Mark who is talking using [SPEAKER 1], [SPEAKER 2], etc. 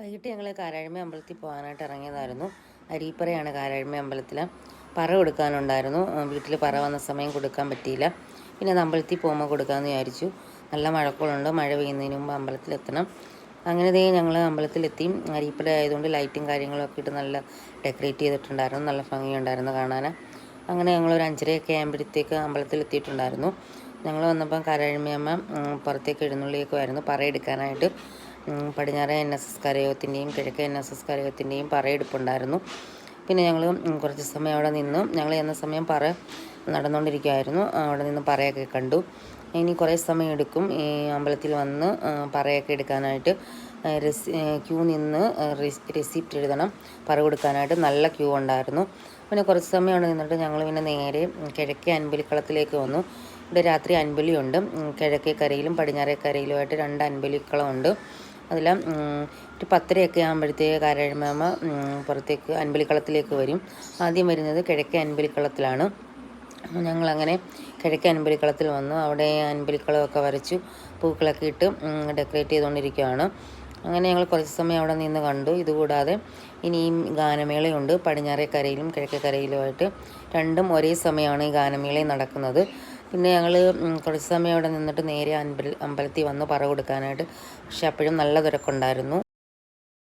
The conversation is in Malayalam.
[SPEAKER 1] വൈകിട്ട് ഞങ്ങൾ കാരാഴ്മ അമ്പലത്തിൽ പോകാനായിട്ട് ഇറങ്ങിയതായിരുന്നു. അരീപ്പറയാണ് കാരാഴ്മ അമ്പലത്തിൽ. പറ കൊടുക്കാനുണ്ടായിരുന്നു. വീട്ടിൽ പറ വന്ന സമയം കൊടുക്കാൻ പറ്റിയില്ല. പിന്നെ അത് അമ്പലത്തിൽ പോകുമ്പോൾ കൊടുക്കാമെന്ന് വിചാരിച്ചു. നല്ല മഴക്കോളുണ്ട്. മഴ പെയ്യുന്നതിന് മുമ്പ് അമ്പലത്തിലെത്തണം. അങ്ങനെ ഞങ്ങൾ അമ്പലത്തിലെത്തി. അരീപ്പറ ആയതുകൊണ്ട് ലൈറ്റും കാര്യങ്ങളൊക്കെ ഇട്ട് നല്ല ഡെക്കറേറ്റ് ചെയ്തിട്ടുണ്ടായിരുന്നു. നല്ല ഭംഗിയുണ്ടായിരുന്നു കാണാൻ. അങ്ങനെ ഞങ്ങളൊരു 5:30 ആകുമ്പോഴത്തേക്ക് അമ്പലത്തിലെത്തിയിട്ടുണ്ടായിരുന്നു. ഞങ്ങൾ വന്നപ്പം കാരാഴ്മയമ്മ പുറത്തേക്ക് എഴുന്നള്ളിയേക്കുമായിരുന്നു പറയെടുക്കാനായിട്ട്. പടിഞ്ഞാറേ NSS കരയോഗത്തിൻ്റെയും കിഴക്കേ NSS കരയോഗത്തിൻ്റെയും പറയെടുപ്പുണ്ടായിരുന്നു. പിന്നെ ഞങ്ങൾ കുറച്ച് സമയം അവിടെ നിന്ന്, ഞങ്ങൾ ചെന്ന സമയം പറ നടന്നുകൊണ്ടിരിക്കുമായിരുന്നു. അവിടെ നിന്ന് പറയൊക്കെ കണ്ടു. ഇനി കുറേ സമയം എടുക്കും ഈ അമ്പലത്തിൽ വന്ന് പറയൊക്കെ എടുക്കാനായിട്ട്. ക്യൂ നിന്ന് റെസിപ്റ്റ് എഴുതണം പറ കൊടുക്കാനായിട്ട്. നല്ല ക്യൂ ഉണ്ടായിരുന്നു. പിന്നെ കുറച്ച് സമയം അവിടെ നിന്നിട്ട് ഞങ്ങൾ പിന്നെ നേരെ കിഴക്കേ അൻപലിക്കളത്തിലേക്ക് വന്നു. ഇവിടെ രാത്രി അൻപലിയുണ്ട്. കിഴക്കേ കരയിലും പടിഞ്ഞാറേ കരയിലുമായിട്ട് 2 അൻപലിക്കളമുണ്ട്. അതിൽ ഒരു 10:30 ആകുമ്പോഴത്തേക്ക് കാരാഴ്മ പുറത്തേക്ക് അൻപലിക്കളത്തിലേക്ക് വരും. ആദ്യം വരുന്നത് കിഴക്കേ അൻപലിക്കളത്തിലാണ്. ഞങ്ങളങ്ങനെ കിഴക്കേ അൻപലിക്കളത്തിൽ വന്നു. അവിടെ അൻപലിക്കളമൊക്കെ വരച്ചു പൂക്കളൊക്കെ ഇട്ട് ഡെക്കറേറ്റ് ചെയ്തുകൊണ്ടിരിക്കുകയാണ്. അങ്ങനെ ഞങ്ങൾ കുറച്ച് സമയം അവിടെ നിന്ന് കണ്ടു. ഇതുകൂടാതെ ഇനിയും ഗാനമേളയുണ്ട്. പടിഞ്ഞാറേ കരയിലും കിഴക്കേ കരയിലുമായിട്ട് രണ്ടും ഒരേ സമയമാണ് ഈ ഗാനമേളയും നടക്കുന്നത്. പിന്നെ ഞങ്ങൾ കുറച്ച് സമയം അവിടെ നിന്നിട്ട് നേരെ അമ്പലത്തിൽ വന്നു പറ കൊടുക്കാനായിട്ട്. പക്ഷെ അപ്പോഴും നല്ല തിരക്കുണ്ടായിരുന്നു.